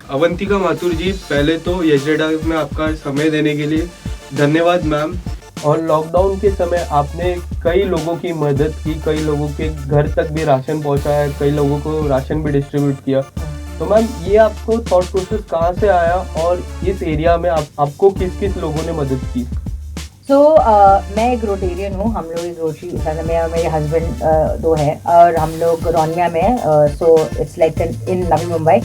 अवंतिका माथुर जी, पहले तो यजरेडा में आपका समय देने के लिए धन्यवाद मैम। और लॉकडाउन के समय आपने कई लोगों की मदद की, कई लोगों के घर तक भी राशन पहुंचाया, कई लोगों को राशन भी डिस्ट्रीब्यूट किया। तो मैम, ये आपको थॉट प्रोसेस कहाँ से आया और इस एरिया में आपको किस किस लोगों ने मदद की? मैं एक रोटेरियन हूँ। हम लोग एक रोटरी, मेरे हस्बैंड दो है और हम लोग रोनिया में है। So it's like in Navi Mumbai.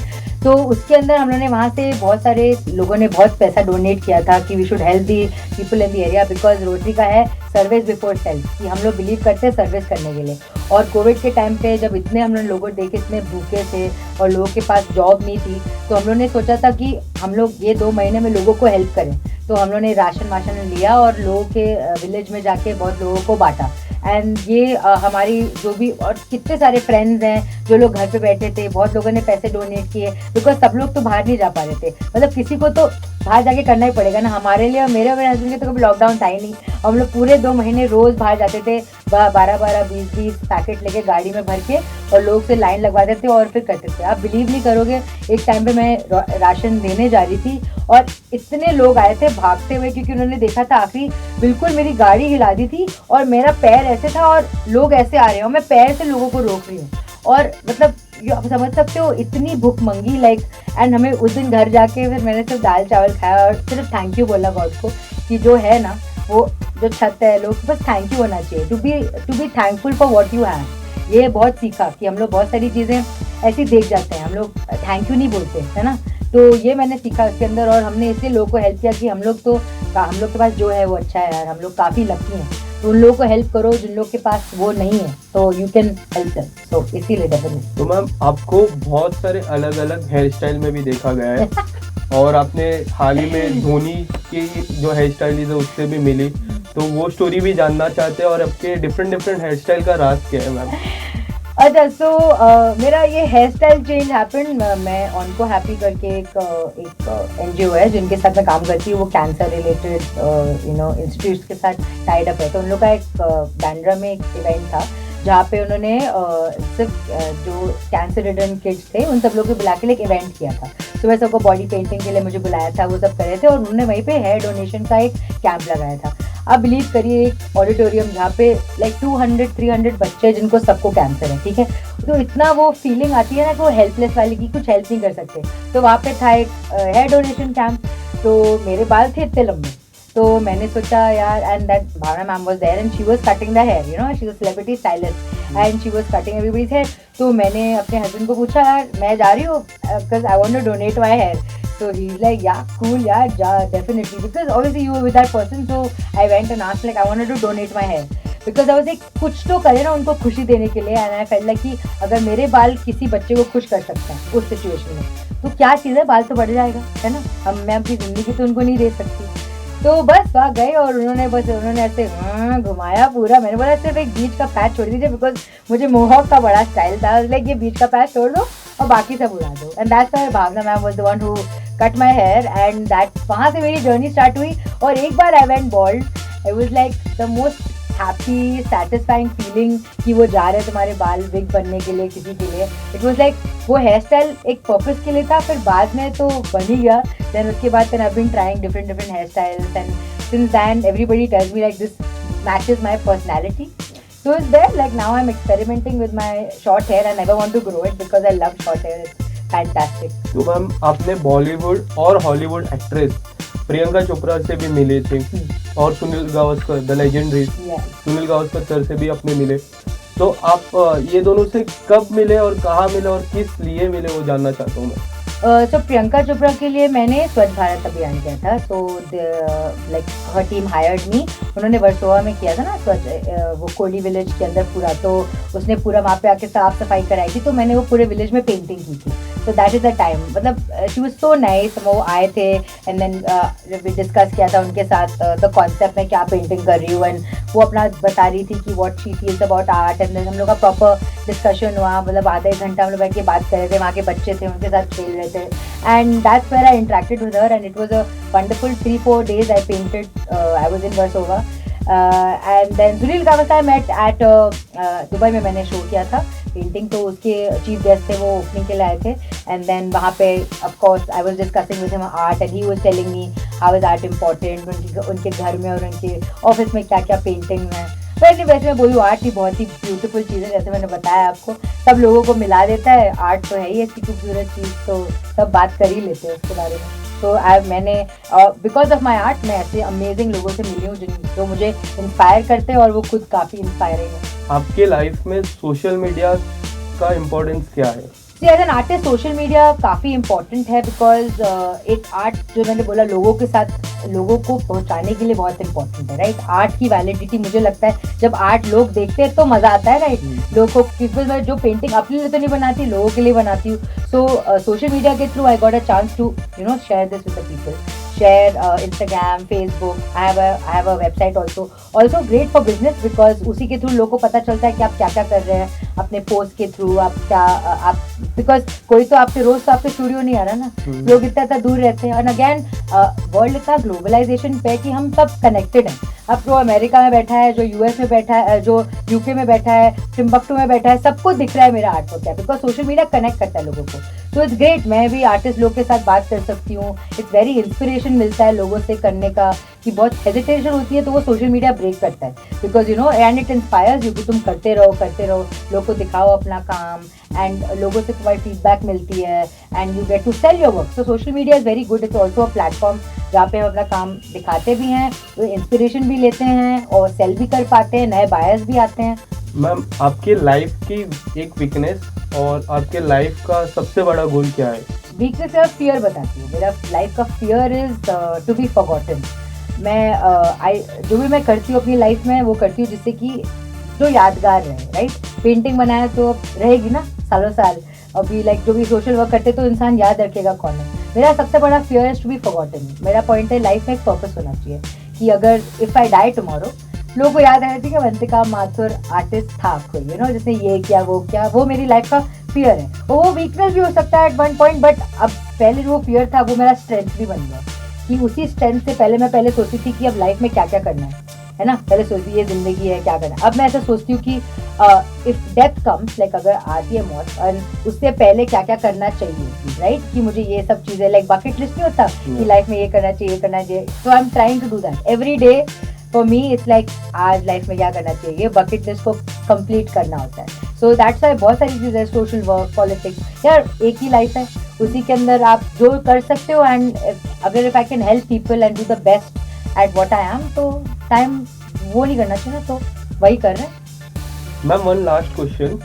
तो उसके अंदर हम लोगों ने वहाँ से बहुत सारे लोगों ने बहुत पैसा डोनेट किया था कि we should help the people in the area, because Rotary का है सर्विस बिफोर सेल्फ, कि हम लोग बिलीव करते हैं सर्विस करने के लिए। और कोविड के टाइम पे जब इतने हम लोग देखे इतने भूखे थे और लोगों के पास जॉब नहीं थी, तो हम लोग ने सोचा था कि हम लोग ये 2 महीने में लोगों को हेल्प करें। तो हम लोगों ने राशन वाशन लिया और लोगों के विलेज में जाके बहुत लोगों को बांटा। एंड ये हमारी जो भी और कितने सारे फ्रेंड्स हैं जो लोग घर पे बैठे थे, बहुत लोगों ने पैसे डोनेट किए, बिकॉज सब लोग तो बाहर नहीं जा पा रहे थे। मतलब किसी को तो बाहर जाके करना ही पड़ेगा ना। हमारे लिए और मेरे हस्बैंड के तो कभी लॉकडाउन था ही नहीं। हम लोग पूरे 2 महीने रोज़ बाहर जाते थे, 12-12, 20-20 पैकेट लेके गाड़ी में भर के, और लोग से लाइन लगवाते थे और फिर करते थे। आप बिलीव नहीं करोगे, एक टाइम पे मैं राशन देने जा रही थी और इतने लोग आए थे भागते हुए, क्योंकि उन्होंने देखा था आखिरी बिल्कुल मेरी गाड़ी हिला दी थी और मेरा पैर ऐसे था और लोग ऐसे आ रहे हैं और मैं पैर से लोगों को रोक रही हूँ। और मतलब आप समझ सकते हो इतनी भूख मंगी लाइक। एंड हमें उस दिन घर जाके फिर मैंने सिर्फ दाल चावल खाया और सिर्फ थैंक यू बोला गॉड को, कि जो है ना वो जो छत है, लोग बस थैंक यू होना चाहिए, to be thankful for what you have. ये बहुत सीखा कि हम लोग बहुत सारी चीज़ें ऐसी देख जाते हैं, हम लोग थैंक यू नहीं बोलते है ना। तो ये मैंने सीखा उसके अंदर, और हमने इसलिए लोगों को हेल्प किया कि हम लोग के पास जो है वो अच्छा है यार, हम लोग काफ़ी लकी हैं। तो उन लोगों को हेल्प करो जिन लोग के पास वो नहीं है, तो यू कैन हेल्प देम। तो इसीलिए डेफिनेटली। तो मैम, आपको बहुत सारे अलग अलग हेयर स्टाइल में भी देखा गया है और आपने हाल ही में धोनी की जो हेयर स्टाइल है उससे भी मिली, तो वो स्टोरी भी जानना चाहते हैं और आपके डिफरेंट हेयर स्टाइल का राज क्या है मैम? अच्छा, सो मेरा ये हेयर स्टाइल चेंज हैपन, मैं ऑनको हैप्पी करके एक NGO है जिनके साथ मैं काम करती हूँ, वो कैंसर रिलेटेड इंस्टीट्यूट्स के साथ टाइड अप है। तो उन लोग का एक बैंड्रा में एक इवेंट था जहाँ पे उन्होंने सिर्फ जो कैंसर रिडन किड्स थे उन सब लोग को बुला के एक इवेंट किया था। सुबह सबको बॉडी पेंटिंग के लिए मुझे बुलाया था, वो सब कर रहे थे, और उन्होंने वहीं पे हेयर डोनेशन का एक कैंप लगाया था। आप बिलीव करिए, एक ऑडिटोरियम जहाँ पे लाइक 200-300 बच्चे जिनको सबको कैंसर है, ठीक है। तो इतना वो फीलिंग आती है ना कि वो हेल्पलेस वाले की, कुछ हेल्प नहीं कर सकते। तो वहाँ पे था एक हेयर डोनेशन कैंप। तो मेरे बाल थे इतने लंबे, तो मैंने सोचा यार, and that Bhavna ma'am was there and she was cutting the hair, you know, she was celebrity stylist and she was cutting everybody's hair. तो मैंने अपने हस्बैंड को पूछा, यार मैं जा रही हूँ because I want to donate my hair. So he's like, yeah, cool, yeah, definitely. Because obviously you were with that person, so I went and asked, like, I wanted to donate my hair. Because I was like, कुछ तो करे ना उनको खुशी देने के लिए, and I felt like कि अगर मेरे बाल किसी बच्चे को खुश कर सकता है उस सिचुएशन में, तो क्या चीज़ है, बाल तो बढ़ जाएगा, है ना। मैं अपनी ज़िंदगी तो उनको नहीं दे सकती। तो बस वहाँ गए और उन्होंने ऐसे घुमाया पूरा। मैंने बोला सिर्फ एक बीच का पैच छोड़ दीजिए, बिकॉज मुझे मोहॉक का बड़ा स्टाइल था। लाइक ये बीच का पैच छोड़ दो और बाकी सब उड़ा दो। And that's why Bhavna ma'am was the one who cut my hair, and that वहाँ से मेरी जर्नी स्टार्ट हुई। और एक बार I went bald, it was like the most happy satisfying feeling कि वो जा रहे तुम्हारे बाल विग बनने के लिए किसी के लिए। इट वाज लाइक वो हेयर स्टाइल एक पर्पस के लिए था, फिर बाद में तो बन ही गया। देन उसके बाद I have been trying different hair styles, and since then everybody tells me like this matches my personality. So it's there, like now I'm experimenting with my short hair. I never want to grow it because I love short hair. It's fantastic. तो ma'am, आपने बॉलीवुड और Hollywood actress Priyanka Chopra से भी मिले थे और Sunil Gavaskar, the legendary Sunil Gavaskar sir से भी अपने मिले। तो आप ये दोनों से कब मिले और कहाँ मिले और किस लिए मिले, वो जानना चाहता हूँ मैं। तो प्रियंका चोपड़ा के लिए मैंने स्वच्छ भारत अभियान किया था। सो लाइक हर टीम हायर्ड मी। उन्होंने वर्सोवा में किया था ना स्वच्छ, वो कोली विलेज के अंदर पूरा, तो उसने पूरा वहाँ पे आके साफ सफाई कराई थी। तो मैंने वो पूरे विलेज में पेंटिंग की थी। So that is the time, मतलब शी वाज सो नाइस। वो आए थे एंड देन डिस्कस किया था उनके साथ द कॉन्सेप्ट में क्या पेंटिंग कर रही हूँ, एंड वो अपना बता रही थी कि what she feels about art. And then हम लोग का प्रॉपर डिस्कशन हुआ, मतलब आधा एक घंटा हम लोग बैठ के बात कर रहे थे। वहाँ के बच्चे थे, उनके साथ खेल रहे थे, and that's where I interacted with her, and it was a wonderful 3-4 days I painted. I was in Versova, and then Sunil Gavaskar I met at Dubai में, मैंने शो किया था पेंटिंग, तो उसके चीफ गेस्ट थे, वो ओपनिंग के लिए आए थे। एंड देन वहाँ पे of course I was discussing with him art and he was telling me how is art important, उनके घर में और उनके ऑफिस में क्या क्या पेंटिंग है। वैसे मैं बोलूँ आर्ट ही बहुत ही ब्यूटीफुल चीज़ है, जैसे मैंने बताया आपको, सब लोगों को मिला देता है। आर्ट तो है ही ऐसी खूबसूरत चीज़, तो सब बात कर ही लेते हैं उसके बारे में। तो मैंने बिकॉज ऑफ माई आर्ट मैं ऐसे अमेजिंग लोगों से मिली हूँ जो मुझे इंस्पायर करते हैं और वो खुद काफ़ी इंस्पायरिंग है। आपके लाइफ में सोशल मीडिया का इम्पोर्टेंस क्या है? As an artist social media काफ़ी इम्पोर्टेंट है, बिकॉज एक आर्ट जो मैंने बोला लोगों के साथ, लोगों को पहुंचाने के लिए बहुत इंपॉर्टेंट है, राइट। आर्ट की वैलिडिटी मुझे लगता है जब आर्ट लोग देखते हैं तो मज़ा आता है, राइट। लोगों को, क्योंकि मैं जो पेंटिंग अपने लिए तो नहीं बनाती, लोगों के लिए बनाती हूँ। सो सोशल मीडिया के through I got a chance to share this with the people, share Instagram, Facebook. I have a website also great for business, because उसी के थ्रू लोगों को पता चलता है कि आप क्या क्या कर रहे हैं अपने पोस्ट के थ्रू। आप क्या आप बिकॉज कोई तो आपके रोज तो आपके स्टूडियो नहीं आ रहा ना, लोग इतना दूर रहते हैं। और अगेन वर्ल्ड इतना ग्लोबलाइजेशन पे है कि हम सब कनेक्टेड हैं। अब जो अमेरिका में बैठा है, जो यूएस में बैठा है, जो यूके में बैठा है, टिम्बक्टू में बैठा है, सबको दिख रहा है मेरा आर्ट वर्क क्या, बिकॉज सोशल मीडिया कनेक्ट करता है लोगों को। तो इट्स ग्रेट, मैं भी आर्टिस्ट लोग के साथ बात कर सकती हूँ। इट्स वेरी इंस्पिरेशन मिलता है लोगों से करने का, कि बहुत हेजिटेशन होती है तो वो सोशल मीडिया ब्रेक करता है, because and it inspires you कि तुम करते रहो, लोगों को दिखाओ अपना काम, एंड लोगों से तुम्हारी फीडबैक मिलती है, and you get to sell your work. So social media is very good. It's also a platform जहाँ पे हम अपना काम दिखाते भी हैं, इंस्पिरेशन भी लेते हैं और सेल भी कर पाते हैं, नए बायर्स भी आते हैं। मैम, आपकी लाइफ की एक वीकनेस और आपके लाइफ का सबसे बड़ा गोल क्या है? वीकनेस का फियर बताती हूँ। मेरा लाइफ का fear is to be forgotten. मैं जो भी मैं करती हूँ अपनी लाइफ में वो करती हूँ जिससे कि जो यादगार रहे, राइट। पेंटिंग बनाया तो रहेगी ना सालों साल, अभी लाइक जो भी सोशल वर्क करते तो इंसान याद रखेगा कौन है। मेरा सबसे बड़ा fear is to be forgotten. मेरा पॉइंट है लाइफ में एक पर्पस होना चाहिए कि अगर इफ आई डाई टुमारो, लोगों को याद आया, ठीक है, अवंतिका माथुर आर्टिस्ट था कोई, जिसने ये किया वो किया। वो मेरी लाइफ का फियर है। वो वीकनेस भी हो सकता है एट वन पॉइंट, बट अब पहले जो फियर था वो मेरा स्ट्रेंथ भी बन गया, कि उसी स्ट्रेंथ से मैं पहले सोचती थी कि अब लाइफ में क्या क्या करना है ना। पहले सोचती ये जिंदगी है क्या करना है। अब मैं ऐसा सोचती हूँ कि इफ डेथ कम्स, लाइक अगर आती है मौत, और उससे पहले क्या क्या करना चाहिए, राइट। कि मुझे ये सब चीज़ें, लाइक बकेट लिस्ट नहीं होता कि लाइफ में ये करना चाहिए। So I am trying to do that every day. For me it's like आज लाइफ में क्या करना चाहिए, बकेट लिस्ट को कंप्लीट करना होता है। सो दैट्स वाई बहुत सारी चीज़ें, सोशल वर्क, पॉलिटिक्स, यार एक ही लाइफ है, उसी के अंदर आप जो कर सकते हो। एंड अगर if I can help people and do the best at what I am, तो टाइम वो नहीं करना चाहिए ना, तो वही कर रहे हैं। मैम, वन लास्ट क्वेश्चन,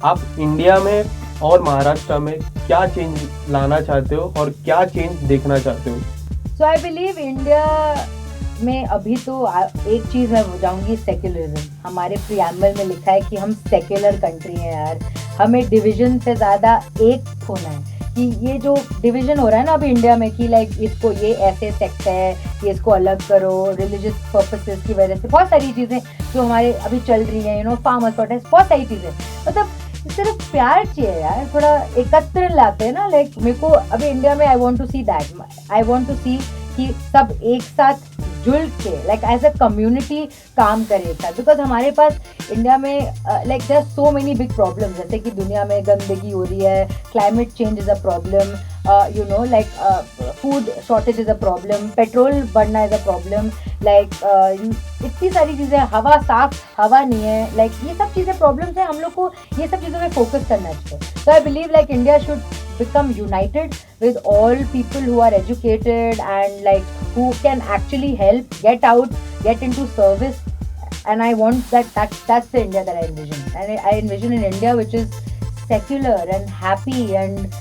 आप इंडिया में और महाराष्ट्र में क्या चेंज लाना चाहते हो और क्या चेंज देखना चाहते हो? सो आई बिलीव इंडिया में अभी तो एक चीज़ मैं जाऊँगी, सेक्युलरिज्म। हमारे प्रियम्बल में लिखा है कि हम सेक्युलर कंट्री हैं यार। हमें डिवीजन से ज़्यादा एक होना है, कि ये जो डिवीजन हो रहा है ना अभी इंडिया में, कि लाइक इसको ये ऐसे सेक्ट है, ये इसको अलग करो, रिलीजियस पर्पसेस की वजह से बहुत सारी चीज़ें जो हमारे अभी चल रही हैं, फार्मर्स प्रोटेस्ट, बहुत सारी चीज़ें। मतलब सिर्फ प्यार चाहिए यार, थोड़ा एकत्र लाते हैं ना। लाइक मेरे को अभी इंडिया में I want to see that, I want to see कि सब एक साथ जुड़ के लाइक एज अ कम्युनिटी काम करे था। बिकॉज हमारे पास इंडिया में like there are so many big problem, जैसे कि दुनिया में गंदगी हो रही है, climate change is a problem, like food shortage is a problem, petrol बढ़ना इज़ अ प्रॉब्लम, लाइक इतनी सारी चीज़ें, हवा साफ हवा नहीं है, लाइक ये सब चीज़ें प्रॉब्लम्स हैं। हम लोग को ये सब चीज़ों में फोकस करना चाहिए। So I believe like India should become united with all people who are educated and like who can actually help, get out, get into service. And I want that's the India that I envision. And I envision an India which is secular and happy and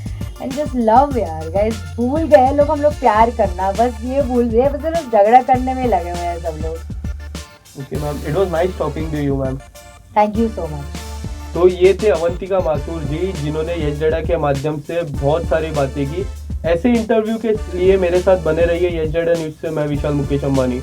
just love यार। guys भूल गए लोग, हम लोग प्यार करना, बस ये भूल गए, बस सिर्फ झगड़ा करने में लगे हुए हैं सब लोग। Okay ma'am, it was nice talking to you ma'am. Thank you so much. तो ये थे अवंतिका माथुर जी, जिन्होंने यश जड़ा के माध्यम से बहुत सारी बातें की। ऐसे इंटरव्यू के लिए मेरे साथ बने रहिए। यश जड़ा न्यूज़ से मैं विशाल मुकेश अंबानी।